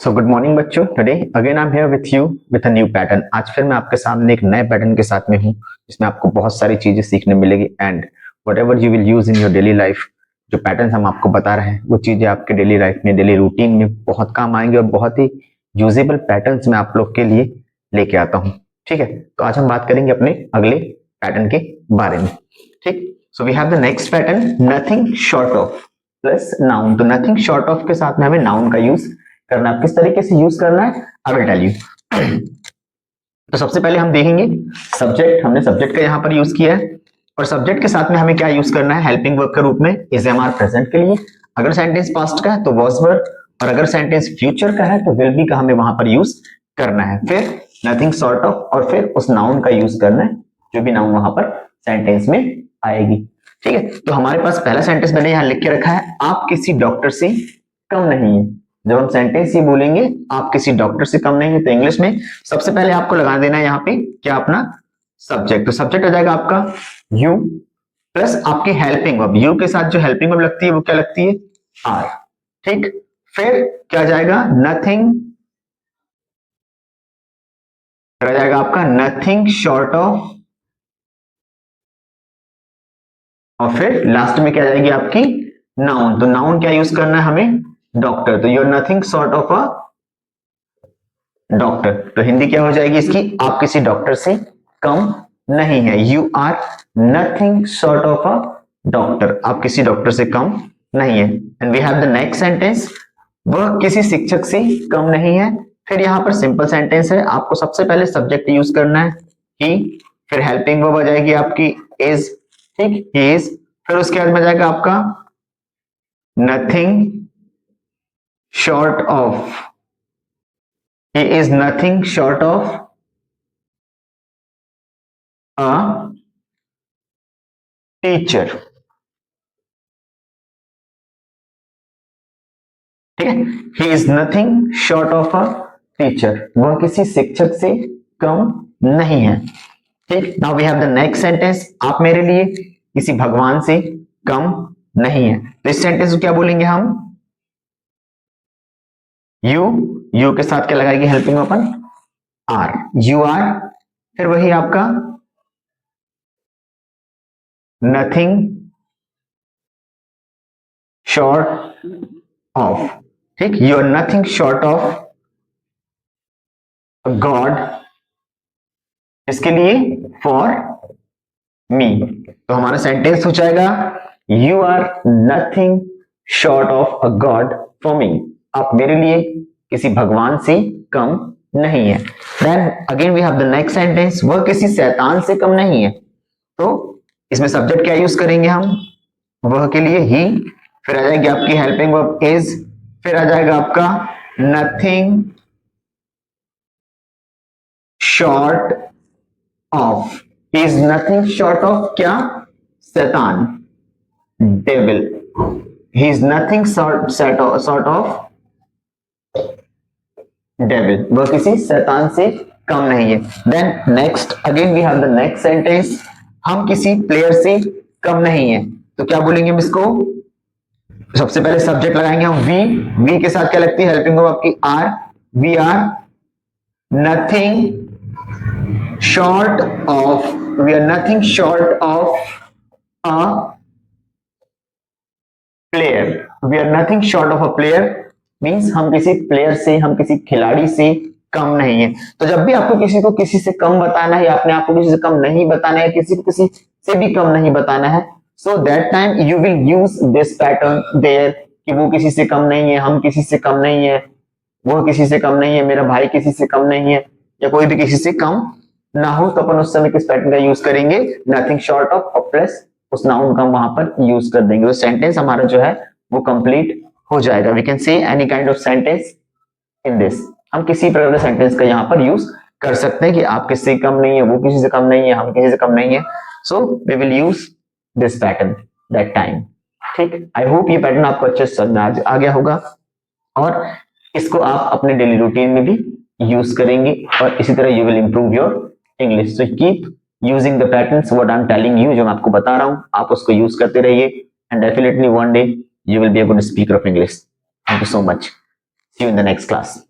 So good morning बच्चों। Today again I am here with you with a new pattern. आज फिर मैं आपके सामने एक नए पैटर्न के साथ में हूँ जिसमें आपको बहुत सारी चीजें सीखने मिलेगी and what ever you will use in your daily life. जो पैटर्न हम आपको बता रहे हैं वो चीजें आपके डेली लाइफ में, डेली रूटीन में बहुत काम आएंगे और बहुत ही यूजेबल पैटर्न मैं आप लोग के लिए लेके आता हूँ। ठीक है, तो आज हम बात करेंगे अपने अगले पैटर्न के बारे में। ठीक, so we have the next pattern, nothing short of plus noun. तो नथिंग शॉर्ट ऑफ के साथ में हमें नाउन का यूज करना है। किस तरीके से यूज करना है आई विल टेल यू। तो सबसे पहले हम देखेंगे सब्जेक्ट। हमने सब्जेक्ट का यहां पर यूज किया है और सब्जेक्ट के साथ में हमें क्या यूज करना है हेल्पिंग वर्ब के रूप में। इज एम आर प्रेजेंट के लिए, अगर सेंटेंस पास्ट का है तो वाज वर, और अगर सेंटेंस फ्यूचर का है तो विल बी का हमें वहां पर यूज करना है। फिर नथिंग सॉर्ट ऑफ और फिर उस नाउन का यूज करना है जो भी नाउन वहां पर सेंटेंस में आएगी। ठीक है, तो हमारे पास पहला सेंटेंस मैंने यहां लिख के रखा है, आप किसी डॉक्टर से कम नहीं है। जब हम सेंटेंस ये बोलेंगे आप किसी डॉक्टर से कम नहीं है, तो इंग्लिश में सबसे पहले आपको लगा देना है यहाँ पे क्या, अपना सब्जेक्ट। तो सब्जेक्ट आ जाएगा आपका यू प्लस आपकी हेल्पिंग वर्ब। यू के साथ जो हेल्पिंग वर्ब लगती है वो क्या लगती है, आर। ठीक, फिर क्या जाएगा, नथिंग, फिर आ जाएगा आपका नथिंग शॉर्ट ऑफ, और फिर लास्ट में क्या जाएगी आपकी नाउन। तो नाउन क्या यूज करना है हमें, डॉक्टर। तो you're nothing short of a doctor. तो हिंदी क्या हो जाएगी इसकी, आप किसी डॉक्टर से कम नहीं है। You are nothing short of a doctor, आप किसी डॉक्टर से कम नहीं है। And we have the next sentence, वह किसी शिक्षक से कम नहीं है। फिर यहां पर सिंपल सेंटेंस है, आपको सबसे पहले सब्जेक्ट यूज करना है ही, फिर हेल्पिंग वर्ब आ जाएगी आपकी इज। ठीक, ही इज, फिर उसके बाद में जाएगा आपका nothing short of, he is nothing short of a teacher। ठीक है, he is nothing short of a teacher, वह किसी शिक्षक से कम नहीं है। ठीक, now we have the next sentence, आप मेरे लिए किसी भगवान से कम नहीं है। तो इस सेंटेंस को क्या बोलेंगे हम, यू के साथ क्या लगाएगी हेल्पिंग अपन, आर, यू आर, फिर वही आपका नथिंग शॉर्ट ऑफ। ठीक, you are nothing short of god, इसके लिए फॉर मी। तो हमारा सेंटेंस हो जाएगा you are nothing short of a god for me, आप मेरे लिए किसी भगवान से कम नहीं है। Then again we have the next sentence, वह किसी शैतान से कम नहीं है। तो इसमें सब्जेक्ट क्या यूज करेंगे हम, वह के लिए ही, फिर आ जाएगी आपकी हेल्पिंग वर्ब इज, फिर आ जाएगा आपका nothing short of, is nothing short of क्या, शैतान, devil. He is nothing short of devil, वह किसी शैतान से कम नहीं है। Then next again we have the next sentence, हम किसी प्लेयर से कम नहीं है। तो क्या बोलेंगे हम इसको, सबसे पहले सब्जेक्ट लगाएंगे हम वी के साथ क्या लगती है हेल्पिंग वर्ब आपकी are. We are nothing short of, we are nothing short of a player, we are nothing short of a player means हम किसी प्लेयर से, हम किसी खिलाड़ी से कम नहीं है। तो जब भी आपको किसी को किसी से कम बताना है या अपने आप को किसी से कम नहीं बताना है, किसी को किसी से भी कम नहीं बताना है, so that time you will use this pattern there कि वो किसी से कम नहीं है, हम किसी से कम नहीं है, वो किसी से कम नहीं है, मेरा भाई किसी से कम नहीं है, या कोई भी किसी से कम ना हो, तो अपन उस समय किस पैटर्न का यूज करेंगे, नथिंग शॉर्ट ऑफ और प्लस उस नाउन का वहां पर यूज कर देंगे। तो सेंटेंस हमारा जो है वो कंप्लीट हो जाएगा। We can say any kind of sentence in this, हम किसी प्रकार के सेंटेंस का यहाँ पर यूज कर सकते हैं कि आप किसी से कम नहीं है, वो किसी से कम नहीं है, हम किसी से कम नहीं है। So we will use this pattern that time. ठीक, आई होप ये पैटर्न आपको अच्छे से समझ में आ गया होगा और इसको आप अपने डेली रूटीन में भी यूज करेंगे और इसी तरह you will improve your English. So keep using the patterns what I am telling you, जो मैं आपको बता रहा हूं आप उसको यूज करते रहिए and definitely one day you will be a good speaker of English. Thank you so much, see you in the next class.